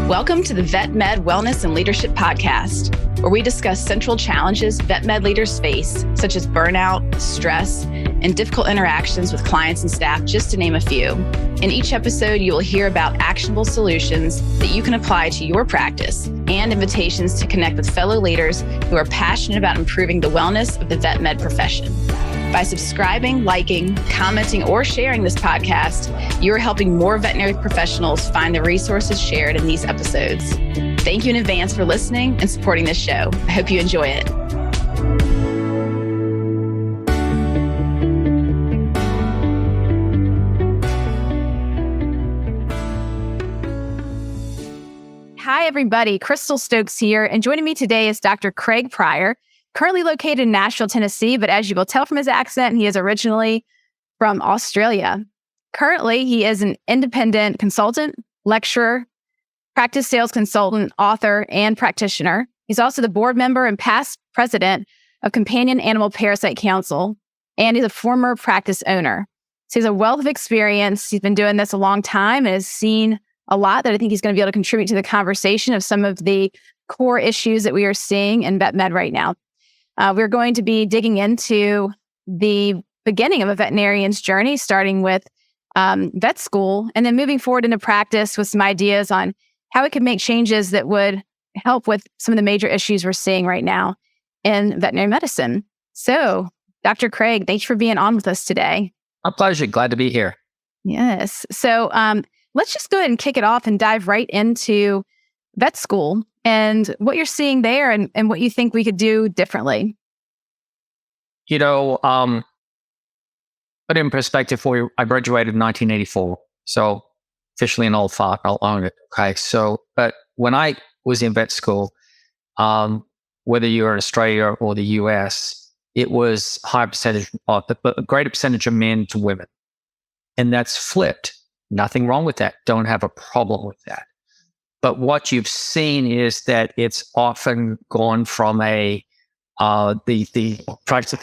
Welcome to the Vet Med Wellness and Leadership Podcast, where we discuss central challenges vet med leaders face, such as burnout, stress, and difficult interactions with clients and staff, just to name a few. In each episode, you will hear about actionable solutions that you can apply to your practice and invitations to connect with fellow leaders who are passionate about improving the wellness of the vet med profession. By subscribing, liking, commenting, or sharing this podcast, you are helping more veterinary professionals find the resources shared in these episodes. Thank you in advance for listening and supporting this show. I hope you enjoy it. Hi, everybody. Crystal Stokes here, and joining me today is Dr. Craig Pryor, currently located in Nashville, Tennessee, but as you will tell from his accent, he is originally from Australia. Currently, he is an independent consultant, lecturer, practice sales consultant, author, and practitioner. He's also the board member and past president of Companion Animal Parasite Council, and he's a former practice owner. So he's a wealth of experience. He's been doing this a long time and has seen a lot that I think he's going to be able to contribute to the conversation of some of the core issues that we are seeing in vet med right now. We're going to be digging into the beginning of a veterinarian's journey, starting with vet school, and then moving forward into practice with some ideas on how we can make changes that would help with some of the major issues we're seeing right now in veterinary medicine. So, Dr. Craig, thanks for being on with us today. My pleasure. Glad to be here. Yes. So let's just go ahead and kick it off and dive right into vet school and what you're seeing there and what you think we could do differently. You know, put in perspective for you, I graduated in 1984, so officially an old fart. I'll own it. Okay, so but when I was in vet school, whether you're in Australia or the US, it was high percentage, a greater percentage of men to women, and that's flipped. Nothing wrong with that. Don't have a problem with that. But what you've seen is that it's often gone from the practice,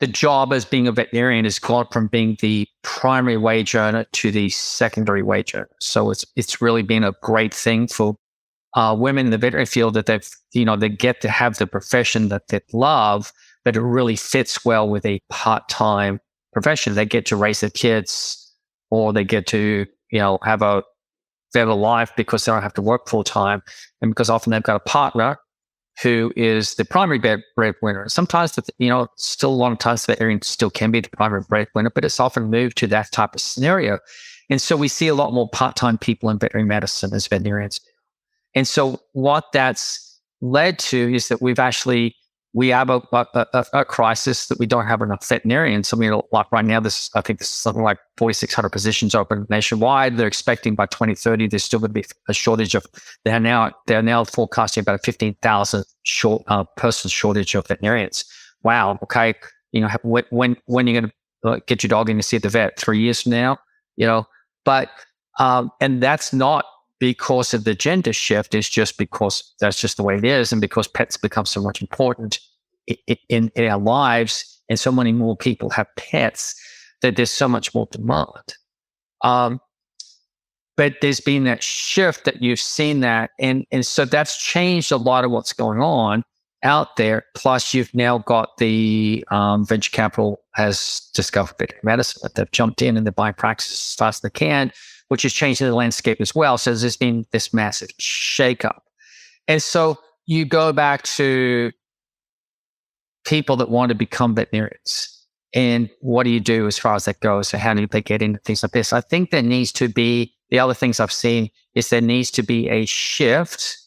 the job as being a veterinarian has gone from being the primary wage earner to the secondary wage earner. So it's really been a great thing for women in the veterinary field that they get to have the profession that they love, but it really fits well with a part-time profession. They get to raise their kids, or they get to have a better life because they don't have to work full time, and because often they've got a partner who is the primary breadwinner. Sometimes, still a lot of times the veterinarian still can be the primary breadwinner, but it's often moved to that type of scenario. And so we see a lot more part-time people in veterinary medicine as veterinarians. And so what that's led to is that we have a crisis that we don't have enough veterinarians. I mean, like right now, I think this is something like 4,600 positions open nationwide. They're expecting by 2030, there's still going to be a shortage of. They're now forecasting about a 15,000 person shortage of veterinarians. Wow. Okay. When are you going to get your dog in to see the vet? 3 years from now. But and that's not because of the gender shift. Is just because that's just the way it is, and because pets become so much important in our lives, and so many more people have pets, that there's so much more demand. But there's been that shift that you've seen that, and so that's changed a lot of what's going on out there. Plus, you've now got the venture capital has discovered veterinary medicine, that they've jumped in and they're buying practices as fast as they can, which is changing the landscape as well. So there's been this massive shakeup. And so you go back to people that want to become veterinarians. And what do you do as far as that goes? So how do they get into things like this? I think there needs to be, the other things I've seen is there needs to be a shift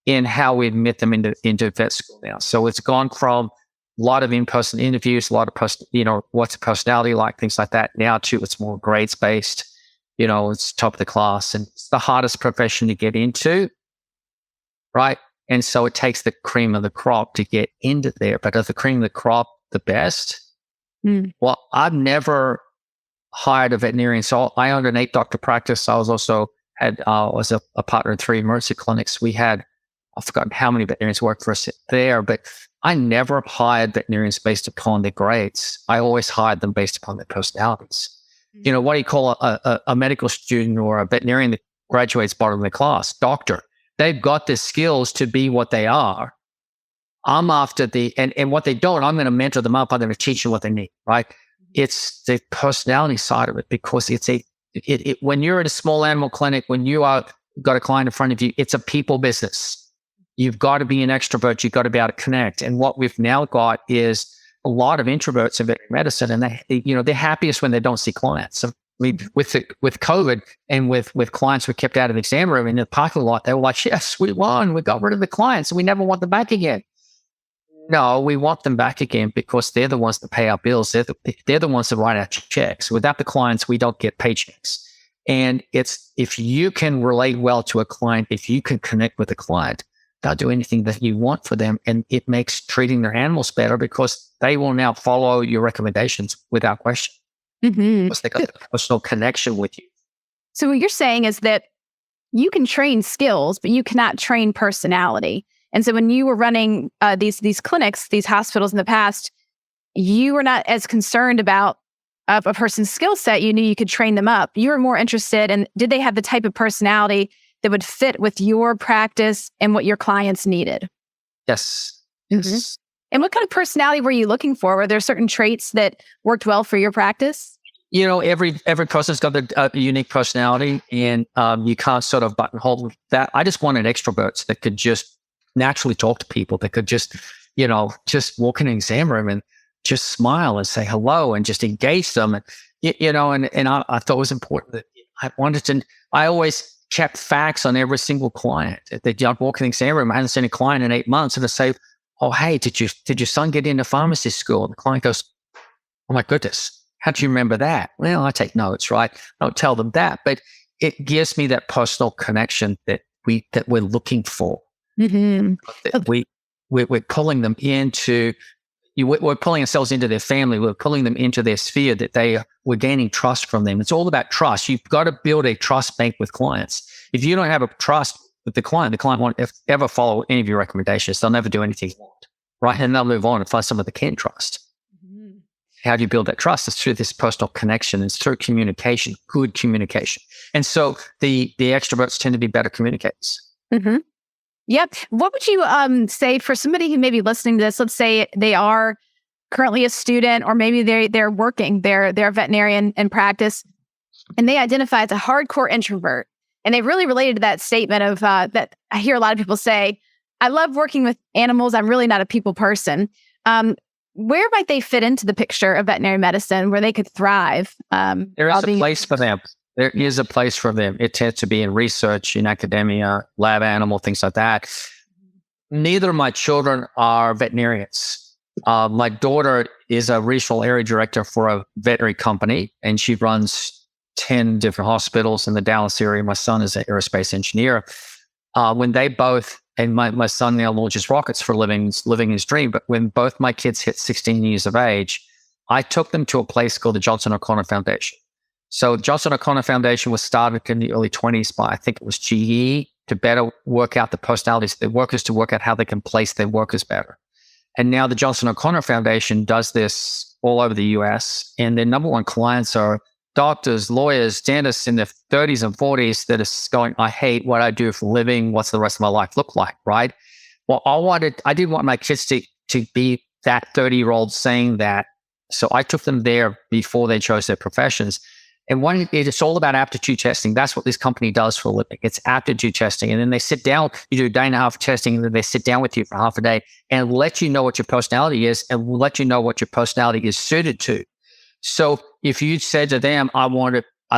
in how we admit them into vet school now. So it's gone from a lot of in-person interviews, a lot of, what's a personality like, things like that, now to it's more grades-based. It's top of the class, and it's the hardest profession to get into, right? And so it takes the cream of the crop to get into there. But is the cream of the crop the best? Well, I've never hired a veterinarian. So I owned an 8-doctor practice. I was also was a partner in 3 emergency clinics. We had, I've forgotten how many veterinarians worked for us there, but I never hired veterinarians based upon their grades. I always hired them based upon their personalities. What do you call a medical student or a veterinarian graduates bottom of the class. Doctor, they've got the skills to be what they are. I'm after and what they don't, I'm going to mentor them up. I'm going to teach them what they need, right? It's the personality side of it, because when you're at a small animal clinic, when you got a client in front of you, it's a people business. You've got to be an extrovert. You've got to be able to connect. And what we've now got is a lot of introverts in veterinary medicine, and they're happiest when they don't see clients. So with COVID and with clients we kept out of the exam room in the parking lot, they were like, yes, we won. We got rid of the clients and we never want them back again. No, we want them back again because they're the ones that pay our bills. They're the ones that write our checks. Without the clients, we don't get paychecks. And if you can relate well to a client, if you can connect with a client, they'll do anything that you want for them. And it makes treating their animals better because they will now follow your recommendations without question. Because they got a personal connection with you. So what you're saying is that you can train skills, but you cannot train personality. And so when you were running these clinics, these hospitals in the past, you were not as concerned about a person's skill set. You knew you could train them up. You were more interested in, did they have the type of personality that would fit with your practice and what your clients needed? Yes. Yes. And what kind of personality were you looking for? Were there certain traits that worked well for your practice? Every person's got a unique personality, and you can't sort of buttonhole that. I just wanted extroverts that could just naturally talk to people, that could just walk in an exam room and just smile and say hello and just engage them. And, I thought it was important that I always kept facts on every single client. I'd walk in the exam room, I hadn't seen a client in 8 months, and I'd say, oh, hey, did your son get into pharmacy school? And the client goes, oh my goodness, how do you remember that? Well, I take notes, right? I don't tell them that, but it gives me that personal connection that we're looking for. That we're pulling them into, we're pulling ourselves into their family. We're pulling them into their sphere we're gaining trust from them. It's all about trust. You've got to build a trust bank with clients. If you don't have a trust with the client won't ever follow any of your recommendations. They'll never do anything you want, right? And they'll move on and find someone they can trust. How do you build that trust? It's through this personal connection. It's through communication, good communication. And so the extroverts tend to be better communicators. Yep. What would you say for somebody who may be listening to this? Let's say they are currently a student, or maybe they're working, they're a veterinarian in practice, and they identify as a hardcore introvert. And they really related to that statement of that I hear a lot of people say, I love working with animals. I'm really not a people person. Where might they fit into the picture of veterinary medicine where they could thrive? There is a place for them. There is a place for them. It tends to be in research, in academia, lab animal, things like that. Neither of my children are veterinarians. My daughter is a regional area director for a veterinary company, and she runs 10 different hospitals in the Dallas area. My son is an aerospace engineer. When they both, and my son now launches rockets for living his dream, but when both my kids hit 16 years of age, I took them to a place called the Johnson O'Connor Foundation. So the Johnson O'Connor Foundation was started in the early 20s by, I think it was GE, to better work out the personalities of their workers, to work out how they can place their workers better. And now the Johnson O'Connor Foundation does this all over the US, and their number one clients are doctors, lawyers, dentists in their 30s and 40s that are going, I hate what I do for a living. What's the rest of my life look like, right? Well, I didn't want my kids to be that 30-year-old saying that. So I took them there before they chose their professions. And it's all about aptitude testing. That's what this company does for a living. It's aptitude testing. And then they sit down, you do a day and a half testing, and then they sit down with you for half a day and let you know what your personality is and let you know what your personality is suited to. So if you said to them, I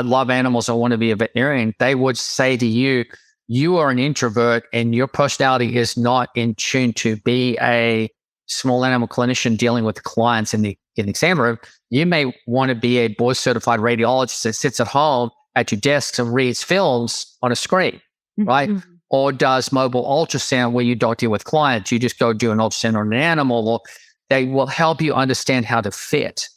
love animals, I want to be a veterinarian, they would say to you, you are an introvert and your personality is not in tune to be a small animal clinician dealing with clients in the exam room. You may want to be a board certified radiologist that sits at home at your desks and reads films on a screen, right? Or does mobile ultrasound where you don't deal with clients. You just go do an ultrasound on an animal, or they will help you understand how to fit.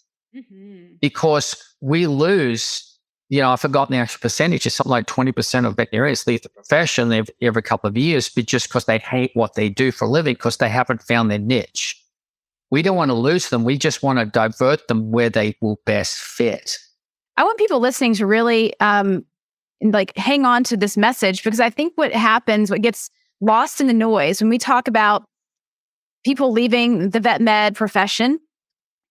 Because we lose, I've forgotten the actual percentage, it's something like 20% of veterinarians leave the profession every couple of years, but just because they hate what they do for a living because they haven't found their niche. We don't want to lose them. We just want to divert them where they will best fit. I want people listening to really like hang on to this message, because I think what gets lost in the noise when we talk about people leaving the vet med profession,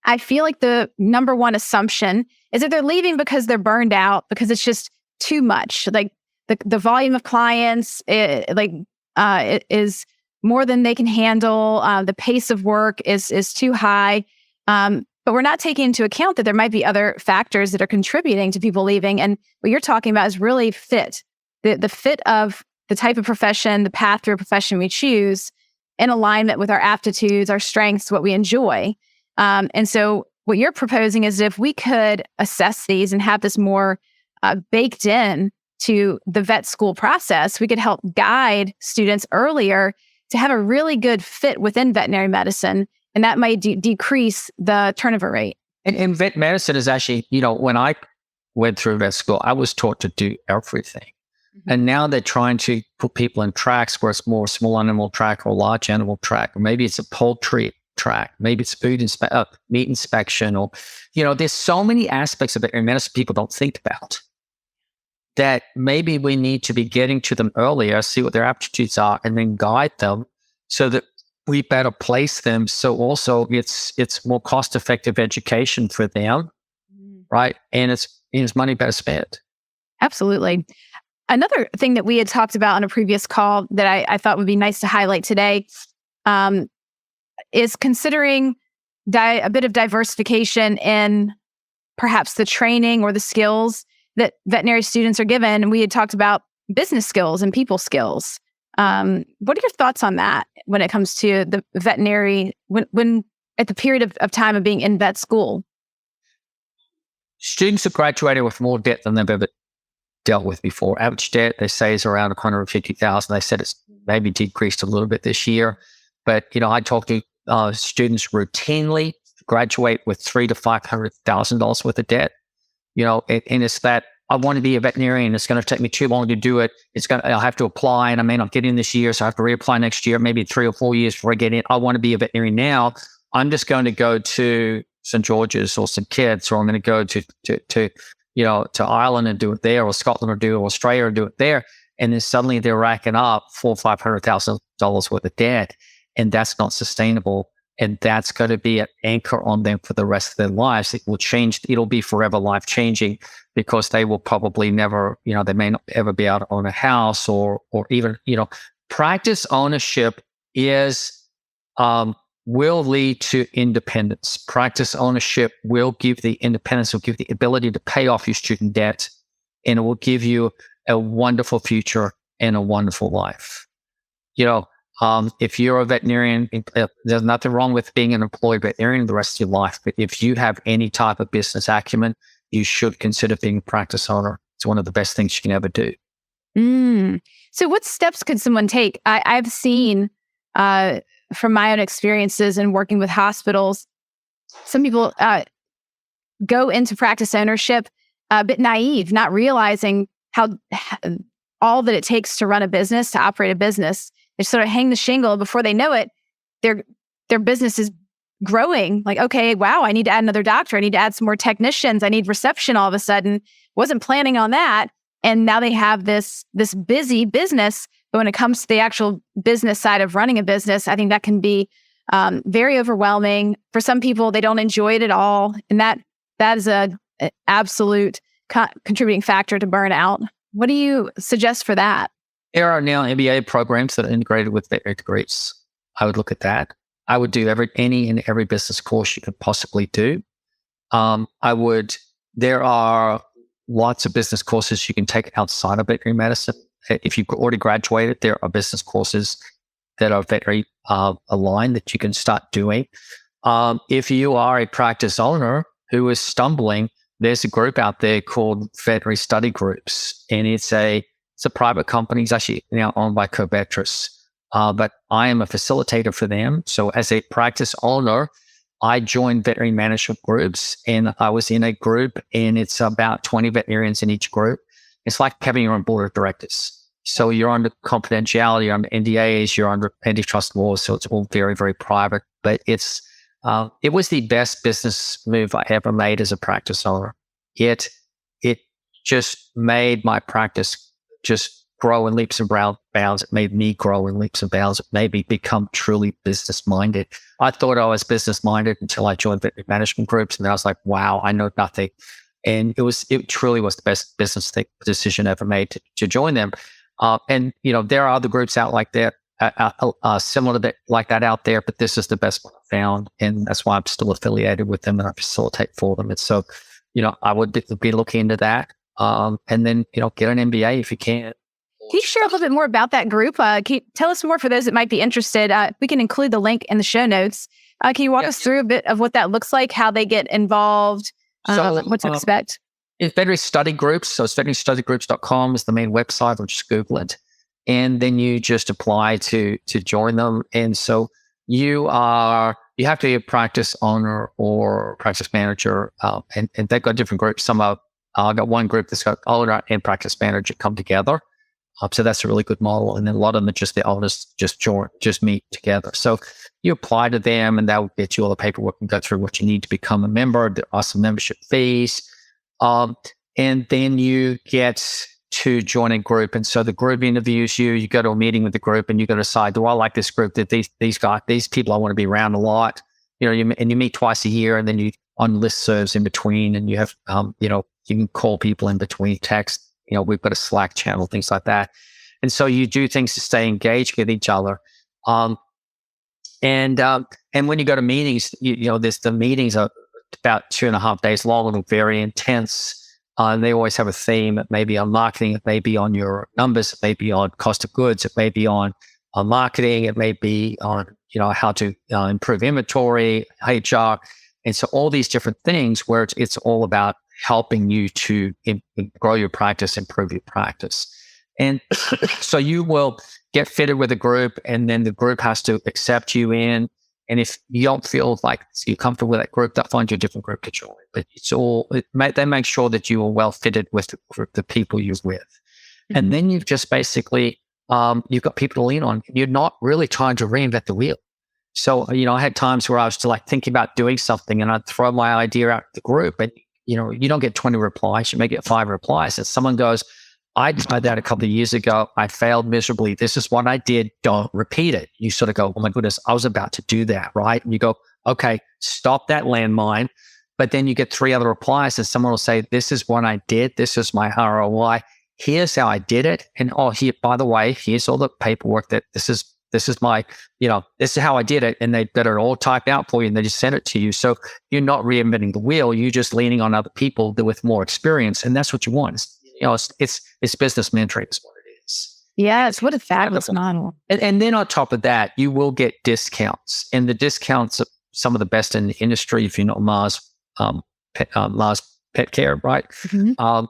I feel like the number one assumption is that they're leaving because they're burned out, because it's just too much. Like the volume of clients, it is more than they can handle. The pace of work is too high. But we're not taking into account that there might be other factors that are contributing to people leaving. And what you're talking about is really fit, the fit of the type of profession, the path through a profession we choose, in alignment with our aptitudes, our strengths, what we enjoy. And so what you're proposing is if we could assess these and have this more baked in to the vet school process, we could help guide students earlier to have a really good fit within veterinary medicine. And that might decrease the turnover rate. And vet medicine is actually, when I went through vet school, I was taught to do everything. Mm-hmm. And now they're trying to put people in tracks where it's more small animal track or large animal track, or maybe it's a poultry track, maybe it's meat inspection, or, there's so many aspects of veterinary medicine people don't think about, that maybe we need to be getting to them earlier, see what their aptitudes are, and then guide them so that we better place them. So also it's more cost-effective education for them, right? And it's money better spent. Absolutely. Another thing that we had talked about on a previous call that I thought would be nice to highlight today is considering a bit of diversification in perhaps the training or the skills that veterinary students are given. And we had talked about business skills and people skills. What are your thoughts on that when it comes to the veterinary, when at the period of time of being in vet school? Students have graduated with more debt than they've ever dealt with before. Average debt, they say, is around $150,000. They said it's maybe decreased a little bit this year. But, I talk to students routinely, graduate with $300,000 to $500,000 worth of debt. And it's that I want to be a veterinarian. It's going to take me too long to do it. I'll have to apply, and I may not get in this year, so I have to reapply next year, maybe 3 or 4 years before I get in. I want to be a veterinarian now. I'm just going to go to St. George's or St. Kitts, or I'm going to go to Ireland and do it there, or Scotland, or do it, Australia and do it there. And then suddenly they're racking up $400,000 or $500,000 worth of debt, and that's not sustainable. And that's going to be an anchor on them for the rest of their lives. It will change. It'll be forever life changing, because they will probably never, they may not ever be able to own a house, or even, practice ownership will lead to independence. Practice ownership will give the independence, will give the ability to pay off your student debt, and it will give you a wonderful future and a wonderful life. If you're a veterinarian, there's nothing wrong with being an employed veterinarian the rest of your life. But if you have any type of business acumen, you should consider being a practice owner. It's one of the best things you can ever do. So what steps could someone take? I've seen from my own experiences in working with hospitals, some people go into practice ownership a bit naive, not realizing how all that it takes to run a business, to operate a business. They sort of hang the shingle. Before they know it, their business is growing. Like, okay, wow, I need to add another doctor. I need to add some more technicians. I need reception all of a sudden. Wasn't planning on that. And now they have this busy business. But when it comes to the actual business side of running a business, I think that can be very overwhelming. For some people, they don't enjoy it at all. And that is an absolute contributing factor to burnout. What do you suggest for that? There are now MBA programs that are integrated with veterinary degrees. I would look at that. I would do any and every business course you could possibly do. There are lots of business courses you can take outside of veterinary medicine. If you've already graduated, there are business courses that are veterinary aligned that you can start doing. If you are a practice owner who is stumbling, there's a group out there called Veterinary Study Groups, and it's a private company. It's actually now owned by Covetrus, but I am a facilitator for them. So as a practice owner, I joined veterinary management groups, and I was in a group, and it's about 20 veterinarians in each group. It's like having your own board of directors. So you're under confidentiality, you're under NDAs, you're under antitrust laws. So it's all very, very private, but it was the best business move I ever made as a practice owner. It just made my practice just grow in leaps and bounds. It made me grow in leaps and bounds. It made me become truly business minded. I thought I was business minded until I joined veterinary management groups, and I was like, wow, I know nothing. And it truly was the best business decision ever made to join them. And there are other groups out like that, similar to that, like that out there, but this is the best one I found, and that's why I'm still affiliated with them and I facilitate for them. And so, I would be looking into that, and then get an MBA if you can. Can you share a little bit more about that group? Can you tell us more for those that might be interested? We can include the link in the show notes. Can you walk us through a bit of what that looks like, how they get involved, what to expect? It's veterinary study groups. So it's veterinarystudygroups.com is the main website, or just Google it. And then you just apply to join them. And so you have to be a practice owner or practice manager. And they've got different groups. I've got one group that's got owner and practice manager come together. So that's a really good model. And then a lot of them are just the owners just meet together. So you apply to them, and that will get you all the paperwork and go through what you need to become a member. There are some membership fees. And then you get to join a group. And so the group interviews you. You go to a meeting with the group, and you got to decide, do I like this group? That these people I want to be around a lot. You meet twice a year, and then you on listservs in between, and you have you can call people in between, text. We've got a Slack channel, things like that. And so you do things to stay engaged with each other. And when you go to meetings, the meetings are about 2.5 days long and very intense. And they always have a theme. It may be on marketing. It may be on your numbers. It may be on cost of goods. It may be on marketing. It may be on, how to improve inventory, HR. And so all these different things where it's all about helping you to grow your practice, improve your practice. And so you will get fitted with a group, and then the group has to accept you in. And if you don't feel like you're comfortable with that group, they'll find you a different group to join. But they make sure that you are well fitted with the people you're with. Mm-hmm. And then you've just basically, you've got people to lean on. You're not really trying to reinvent the wheel. So, I had times where I was thinking about doing something, and I'd throw my idea out to the group, and you don't get 20 replies. You may get 5 replies. And someone goes, I tried that a couple of years ago. I failed miserably. This is what I did. Don't repeat it. You sort of go, oh my goodness, I was about to do that, right? And you go, okay, stop that landmine. But then you get 3 other replies, and someone will say, this is what I did. This is my ROI. Here's how I did it. And here, by the way, here's all the paperwork that this is my, this is how I did it. And they got it all typed out for you, and they just sent it to you. So you're not reinventing the wheel. You're just leaning on other people with more experience. And that's what you want. It's business mentoring is what it is. Yes. What a fabulous model. And then on top of that, you will get discounts, and the discounts are some of the best in the industry. If you know Mars Pet Care, right? Mm-hmm.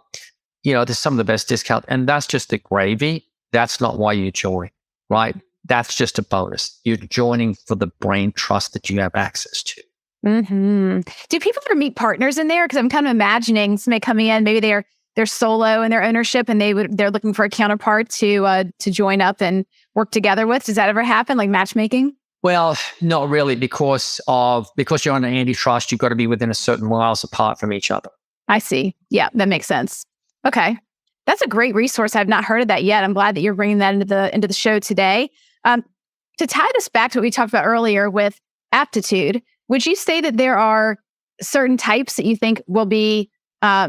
There's some of the best discount, and that's just the gravy. That's not why you join, right? That's just a bonus. You're joining for the brain trust that you have access to. Mm-hmm. Do people ever meet partners in there? Because I'm kind of imagining somebody coming in, maybe they're solo in their ownership, and they're looking for a counterpart to join up and work together with. Does that ever happen, like matchmaking? Well, not really, because you're on an antitrust, you've got to be within a certain miles apart from each other. I see. Yeah, that makes sense. Okay. That's a great resource. I've not heard of that yet. I'm glad that you're bringing that into the show today. To tie this back to what we talked about earlier with aptitude, would you say that there are certain types that you think will be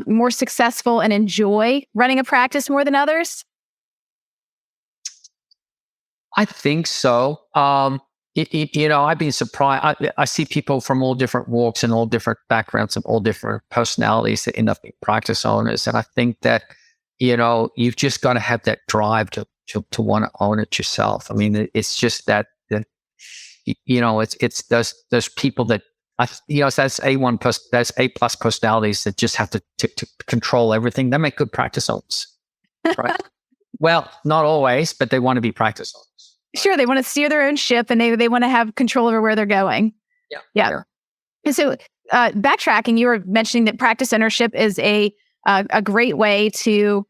more successful and enjoy running a practice more than others? I think so. I've been surprised. I see people from all different walks and all different backgrounds and all different personalities that end up being practice owners. And I think that, you've just got to have that drive to want to own it yourself. I mean, it's just that it's those people that, that's that's A+ personalities that just have to control everything. They make good practice owners, right? Well, not always, but they want to be practice owners. Sure, they want to steer their own ship, and they want to have control over where they're going. Yeah. Sure. And so, backtracking, you were mentioning that practice ownership is a great way to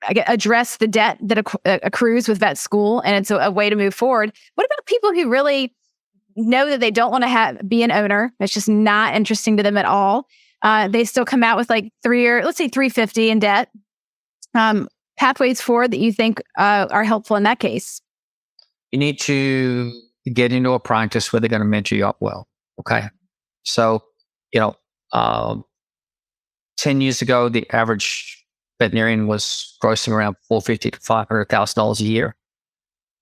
address the debt that accrues with vet school, and it's a way to move forward. What about people who really know that they don't want to be an owner? It's just not interesting to them at all. they still come out with like let's say 350 in debt. Pathways forward that you think are helpful in that case? You need to get into a practice where they're going to mentor you up well. Okay. So, you know, 10 years ago, the average veterinarian was grossing around $450,000 to $500,000 a year.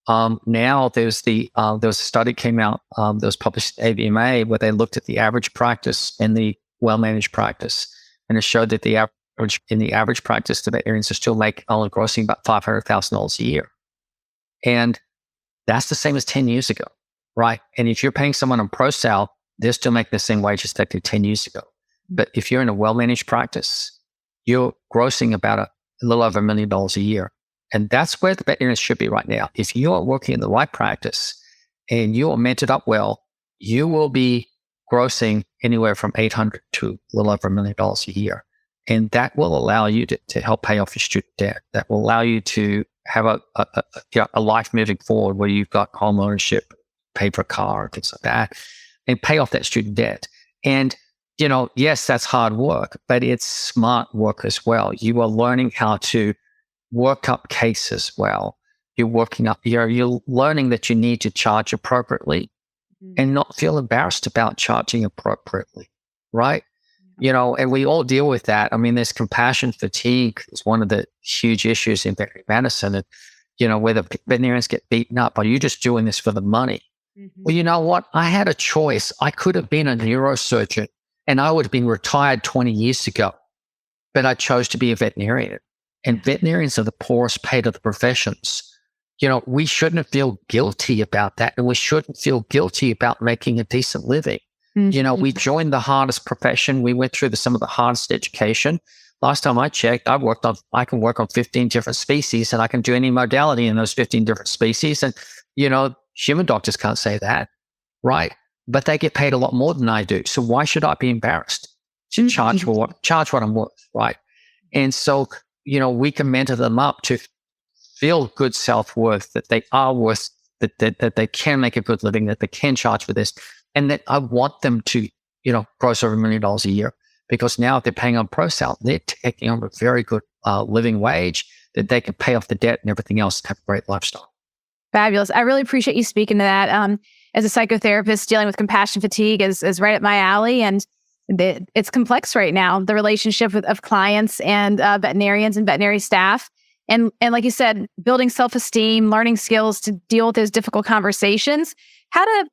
Now there was a study came out that was published at AVMA where they looked at the average practice and the well-managed practice, and it showed that the average practice, the veterinarians are still only grossing about $500,000 a year, and that's the same as 10 years ago, right? And if you're paying someone on ProSal, they're still making the same wages that they did 10 years ago. But if you're in a well-managed practice, you're grossing about a little over $1 million a year. And that's where the veterinarians should be right now. If you are working in the right practice and you are mentored up well, you will be grossing anywhere from $800,000 to a little over $1 million a year. And that will allow you to help pay off your student debt. That will allow you to have a life moving forward where you've got home ownership, pay for a car, things like that, and pay off that student debt. And, yes, that's hard work, but it's smart work as well. You are learning how to work up cases well. You're learning that you need to charge appropriately and not feel embarrassed about charging appropriately, right? And we all deal with that. I mean, there's compassion fatigue is one of the huge issues in veterinary medicine, and, where the veterinarians get beaten up. Are you just doing this for the money? Well, you know what? I had a choice. I could have been a neurosurgeon and I would have been retired 20 years ago, but I chose to be a veterinarian. And veterinarians are the poorest paid of the professions. We shouldn't feel guilty about that. And we shouldn't feel guilty about making a decent living. We joined the hardest profession. We went through some of the hardest education. Last time I checked, I can work on 15 different species and I can do any modality in those 15 different species. And, human doctors can't say that, right? But they get paid a lot more than I do. So why should I be embarrassed to charge what I'm worth, right? And so, we can mentor them up to feel good self-worth, that they are worth, that they can make a good living, that they can charge for this. And that I want them to, gross over $1 million a year, because now if they're paying on ProSal, they're taking on a very good living wage that they can pay off the debt and everything else and have a great lifestyle. Fabulous. I really appreciate you speaking to that. As a psychotherapist, dealing with compassion fatigue is right up my alley, and it's complex right now. The relationship of clients and veterinarians and veterinary staff, and like you said, building self-esteem, learning skills to deal with those difficult conversations, how to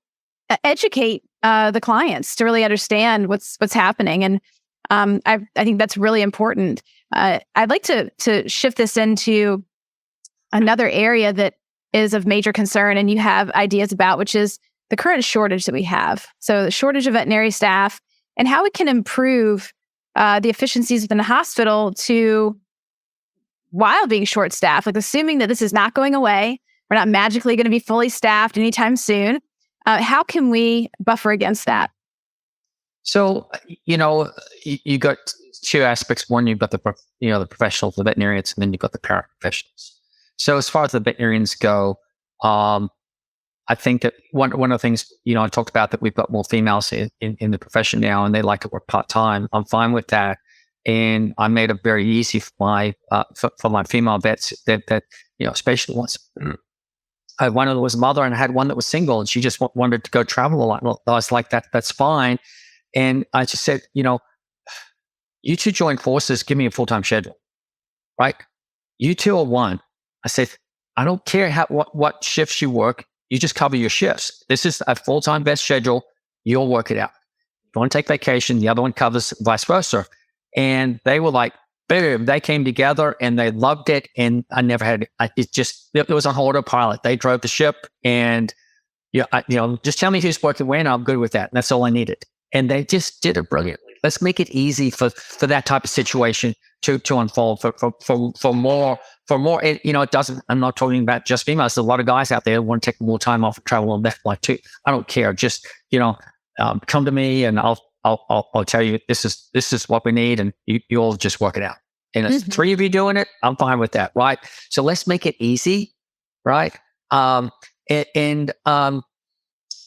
educate the clients to really understand what's happening, and I think that's really important. I'd like to shift this into another area that is of major concern, and you have ideas about, which is the current shortage that we have. So the shortage of veterinary staff and how it can improve the efficiencies within the hospital while being short-staffed, like assuming that this is not going away. We're not magically going to be fully staffed anytime soon. How can we buffer against that? So, you got two aspects. One, you've got the professionals, the veterinarians, and then you've got the paraprofessionals. So as far as the veterinarians go, I think that one of the things, I talked about that we've got more females in the profession now, and they like to work part-time. I'm fine with that. And I made it very easy for my female vets that especially once I had one that was a mother and I had one that was single, and she just wanted to go travel a lot. Well, I was like, that's fine. And I just said, you two join forces, give me a full-time schedule, right? You two are one. I said, I don't care what shifts you work. You just cover your shifts. This is a full-time vet schedule. You'll work it out. If you want to take vacation, the other one covers, vice versa. And they were like, boom, they came together and they loved it. And I never had, it was on autopilot. They drove the ship, and, just tell me who's working when, I'm good with that. And that's all I needed. And they just did it brilliantly. Let's make it easy for that type of situation to unfold for more. It doesn't, I'm not talking about just females. There's a lot of guys out there who want to take more time off and travel on that flight too. I don't care. Just, come to me and I'll tell you, this is what we need, and you all just work it out. And it's three of you doing it, I'm fine with that, right? So let's make it easy, right? And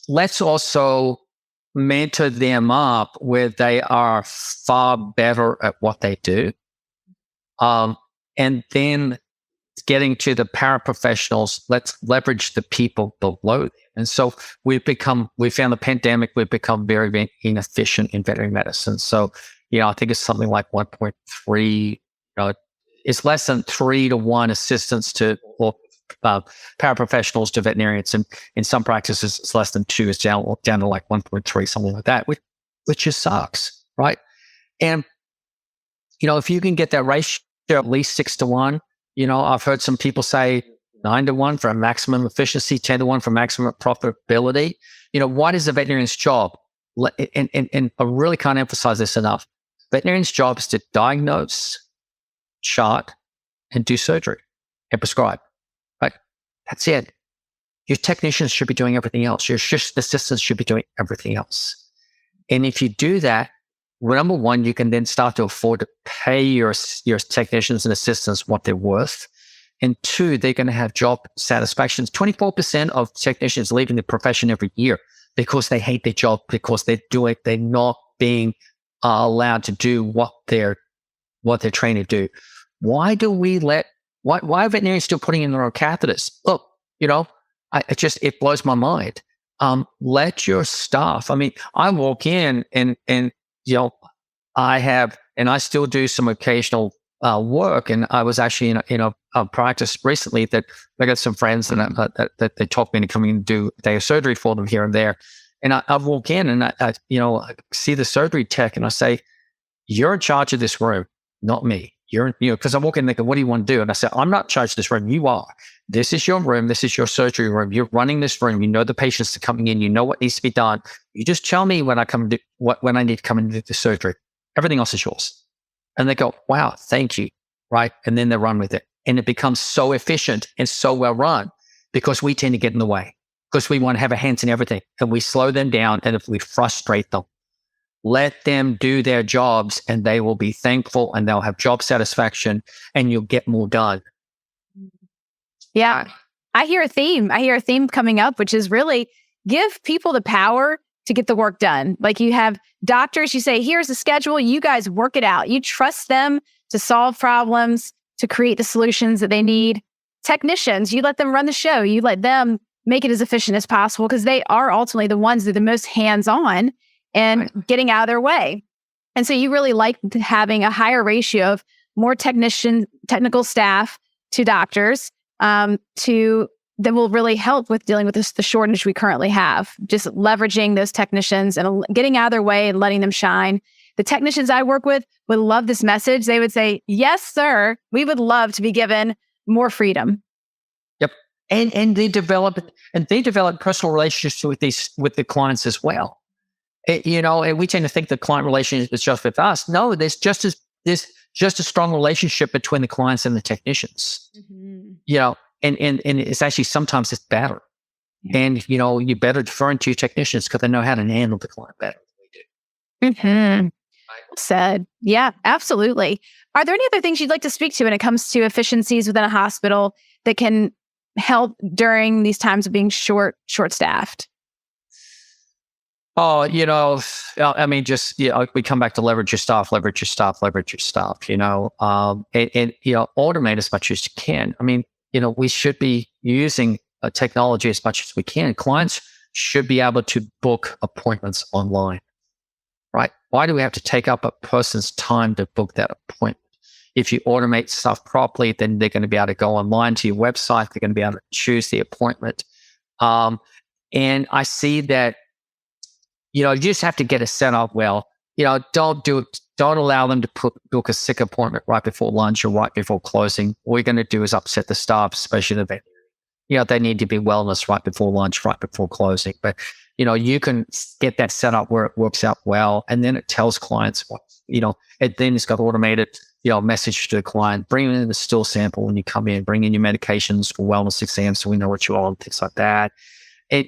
let's also mentor them up where they are far better at what they do. And then getting to the paraprofessionals, let's leverage the people below them. And so we found the pandemic, we've become very, very inefficient in veterinary medicine. So, I think it's something like 1.3, it's less than 3-to-1 assistants or paraprofessionals to veterinarians. And in some practices, it's less than 2. It's down to like 1.3, something like that, which just sucks, right? And, if you can get that ratio at least 6-to-1, I've heard some people say 9-to-1 for a maximum efficiency, 10-to-1 for maximum profitability. What is the veterinarian's job? And I really can't emphasize this enough. Veterinarian's job is to diagnose, chart, and do surgery and prescribe. Right? That's it. Your technicians should be doing everything else. Your assistants should be doing everything else. And if you do that, number one, you can then start to afford to pay your technicians and assistants what they're worth. And 2, they're going to have job satisfaction. 24% of technicians leaving the profession every year because they hate their job, because they're not being allowed to do what they're trained to do. Why are veterinarians still putting in their own catheters? Look, it blows my mind. Let your staff, I walk in and I still do some occasional work. And I was actually in a practice recently that I got some friends that they talked me into coming and do a day of surgery for them here and there. And I walk in and I see the surgery tech and I say, "You're in charge of this room, not me." Because I walk in and they go, "What do you want to do?" And I say, "I'm not in charge of this room. You are. This is your room. This is your surgery room. You're running this room. You know the patients are coming in. You know what needs to be done. You just tell me when I need to come and do the surgery. Everything else is yours." And they go, "Wow, thank you." Right. And then they run with it. And it becomes so efficient and so well run because we tend to get in the way because we want to have our hands in everything and we slow them down and if we frustrate them. Let them do their jobs and they will be thankful and they'll have job satisfaction and you'll get more done. Yeah. I hear a theme coming up, which is really give people the power to get the work done. Like you have doctors, you say, "Here's the schedule. You guys work it out." You trust them to solve problems, to create the solutions that they need. Technicians, you let them run the show. You let them make it as efficient as possible because they are ultimately the ones that are the most hands-on and getting out of their way. And so you really like having a higher ratio of more technical staff to doctors that will really help with dealing with the shortage we currently have. Just leveraging those technicians and getting out of their way and letting them shine. The technicians I work with would love this message. They would say, "Yes, sir, we would love to be given more freedom." Yep. And they develop personal relationships with the clients as well. And we tend to think the client relationship is just with us. No, there's just a strong relationship between the clients and the technicians. Mm-hmm. And it's actually sometimes it's better. Yeah. And you better deferring to your technicians because they know how to handle the client better than we do. Mm-hmm. Said. Yeah, absolutely. Are there any other things you'd like to speak to when it comes to efficiencies within a hospital that can help during these times of being short-staffed? Oh, we come back to leverage your staff, and automate as much as you can. We should be using technology as much as we can. Clients should be able to book appointments online, right? Why do we have to take up a person's time to book that appointment? If you automate stuff properly, then they're going to be able to go online to your website. They're going to be able to choose the appointment. And I see that, you just have to get it set up well. Don't allow them to book a sick appointment right before lunch or right before closing. All you're going to do is upset the staff, especially the veterinarian. They need to be wellness right before lunch, right before closing. But, you can get that set up where it works out well. And then it tells clients it's got automated, message to the client, bring in the stool sample when you come in, bring in your medications for wellness exams so we know what you're on, things like that. And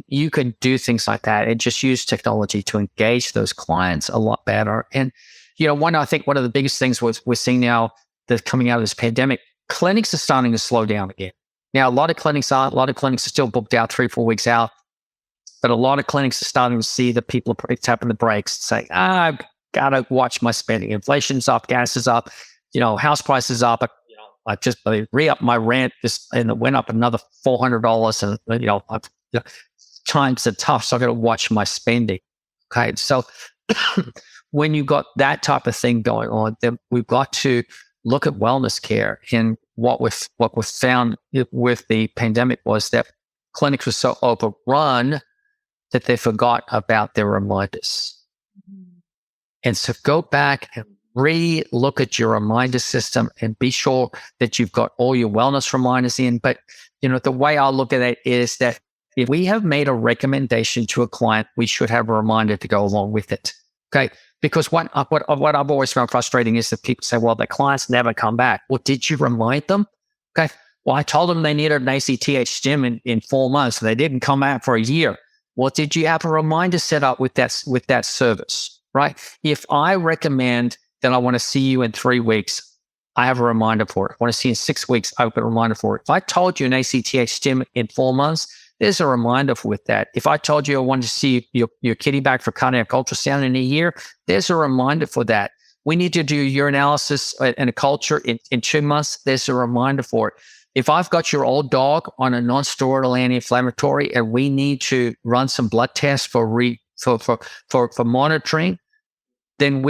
you can do things like that and just use technology to engage those clients a lot better. And, I think one of the biggest things we're seeing now that's coming out of this pandemic, clinics are starting to slow down again. Now, a lot of clinics are still booked out 3-4 weeks out. but a lot of clinics are starting to see that people are tapping the brakes and saying, I've got to watch my spending. Inflation's up, gas is up, house prices up. I just re-up my rent and it went up another $400. And, times are tough, so I've got to watch my spending. Okay. So when you got that type of thing going on, then we've got to look at wellness care. And what we've found with the pandemic was that clinics were so overrun that they forgot about their reminders. And so go back and re-look at your reminder system and be sure that you've got all your wellness reminders in. But, the way I look at it is that if we have made a recommendation to a client, we should have a reminder to go along with it. Okay. Because what I've always found frustrating is that people say, well, the clients never come back. Well, did you remind them? Okay. Well, I told them they needed an ACTH stim in 4 months. And they didn't come out for a year. Well, did you have a reminder set up with that service? Right? If I recommend that I want to see you in 3 weeks, I have a reminder for it. I want to see you in 6 weeks, I have a reminder for it. If I told you an ACTH stim in 4 months, there's a reminder with that. If I told you I wanted to see your kitty back for cardiac ultrasound in a year, there's a reminder for that. We need to do urinalysis and a culture in 2 months, there's a reminder for it. If I've got your old dog on a non-steroidal anti-inflammatory and we need to run some blood tests for monitoring, then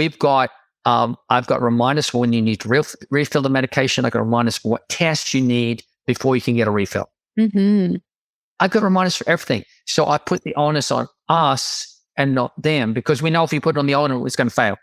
I've got reminders for when you need to refill the medication. I've got reminders for what tests you need before you can get a refill. Mm-hmm. I've got reminders for everything. So I put the onus on us and not them, because we know if you put it on the owner, it's going to fail.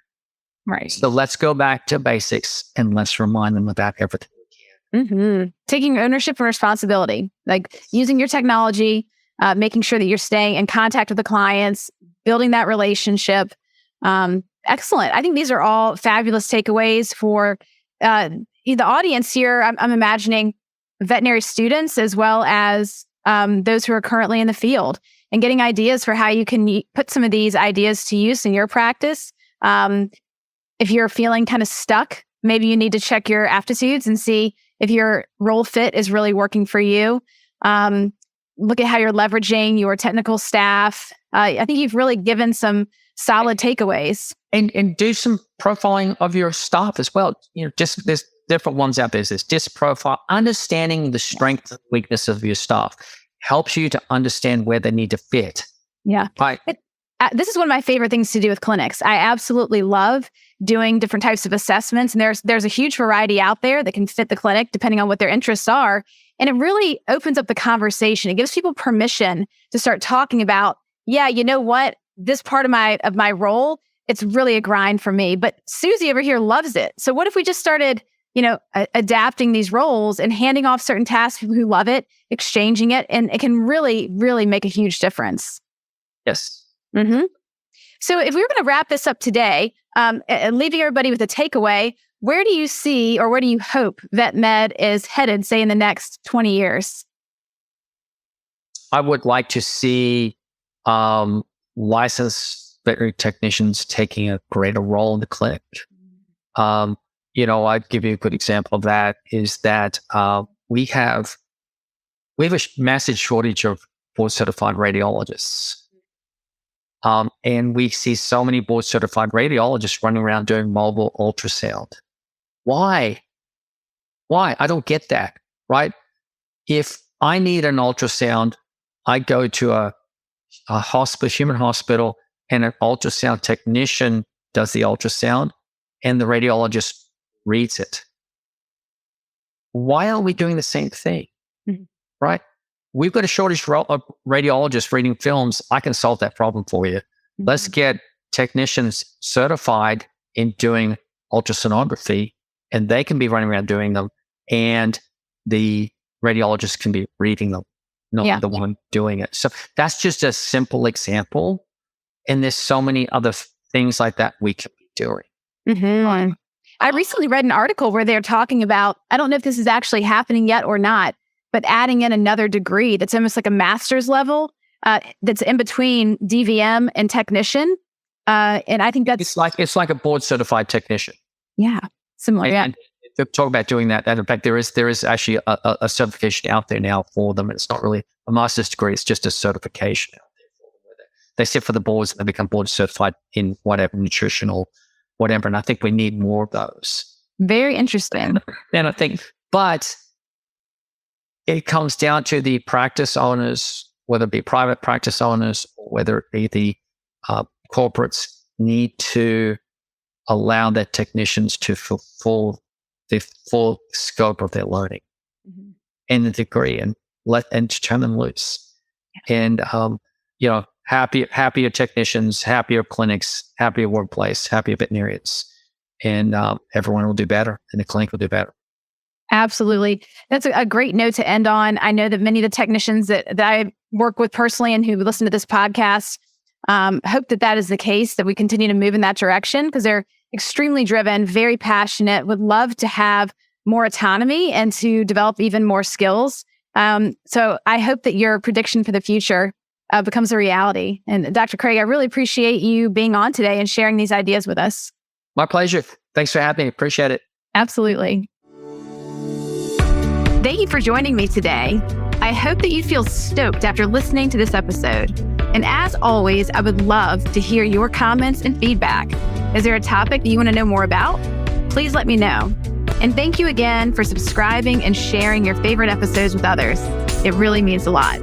Right. So let's go back to basics and let's remind them about everything we can. Mm-hmm. Taking ownership and responsibility, like using your technology, making sure that you're staying in contact with the clients, building that relationship. Excellent. I think these are all fabulous takeaways for the audience here. I'm imagining veterinary students as well as those who are currently in the field, and getting ideas for how you can put some of these ideas to use in your practice. If you're feeling kind of stuck, maybe you need to check your aptitudes and see if your role fit is really working for you. Look at how you're leveraging your technical staff. I think you've really given some solid takeaways. And do some profiling of your staff as well. Just there's different ones out there. There's DISC profile. Understanding the strength and weakness of your staff helps you to understand where they need to fit. Yeah. Right. This is one of my favorite things to do with clinics. I absolutely love doing different types of assessments. And there's a huge variety out there that can fit the clinic depending on what their interests are. And it really opens up the conversation. It gives people permission to start talking about, yeah, you know what? This part of my role, it's really a grind for me. But Susie over here loves it. So what if we just started, adapting these roles and handing off certain tasks to people who love it, exchanging it, and it can really, really make a huge difference. Yes. Mm-hmm. So if we were going to wrap this up today, and leaving everybody with a takeaway, where do you see or where do you hope vet med is headed, say, in the next 20 years? I would like to see licensed veterinary technicians taking a greater role in the clinic. I'd give you a good example of that is that we have a massive shortage of board certified radiologists. And we see so many board certified radiologists running around doing mobile ultrasound. Why? I don't get that, right? If I need an ultrasound, I go to a hospital, human hospital, and an ultrasound technician does the ultrasound and the radiologist reads it. Why aren't we doing the same thing? Mm-hmm. Right? We've got a shortage of radiologists reading films. I can solve that problem for you. Mm-hmm. Let's get technicians certified in doing ultrasonography, and they can be running around doing them, and the radiologist can be reading them, not the one doing it. So that's just a simple example. And there's so many other things like that we can be doing. Mm-hmm. I recently read an article where they're talking about, I don't know if this is actually happening yet or not, but adding in another degree that's almost like a master's level that's in between DVM and technician. And I think that's... It's like a board certified technician. Yeah, similar. And to talk about doing that, and in fact, there is actually a certification out there now for them. It's not really a master's degree, it's just a certification out there for them they sit for the boards and they become board certified in whatever, nutritional, whatever. And I think we need more of those. Very interesting. And I think, but it comes down to the practice owners, whether it be private practice owners, or whether it be the corporates, need to allow their technicians to fulfill the full scope of their learning and the degree, and to turn them loose. And happier technicians, happier clinics, happier workplace, happier veterinarians, and everyone will do better, and the clinic will do better. Absolutely. That's a great note to end on. I know that many of the technicians that I work with personally and who listen to this podcast hope that is the case, that we continue to move in that direction, because they're extremely driven, very passionate, would love to have more autonomy and to develop even more skills. So I hope that your prediction for the future becomes a reality. And Dr. Craig, I really appreciate you being on today and sharing these ideas with us. My pleasure. Thanks for having me. Appreciate it. Absolutely. Thank you for joining me today. I hope that you feel stoked after listening to this episode. And as always, I would love to hear your comments and feedback. Is there a topic that you want to know more about? Please let me know. And thank you again for subscribing and sharing your favorite episodes with others. It really means a lot.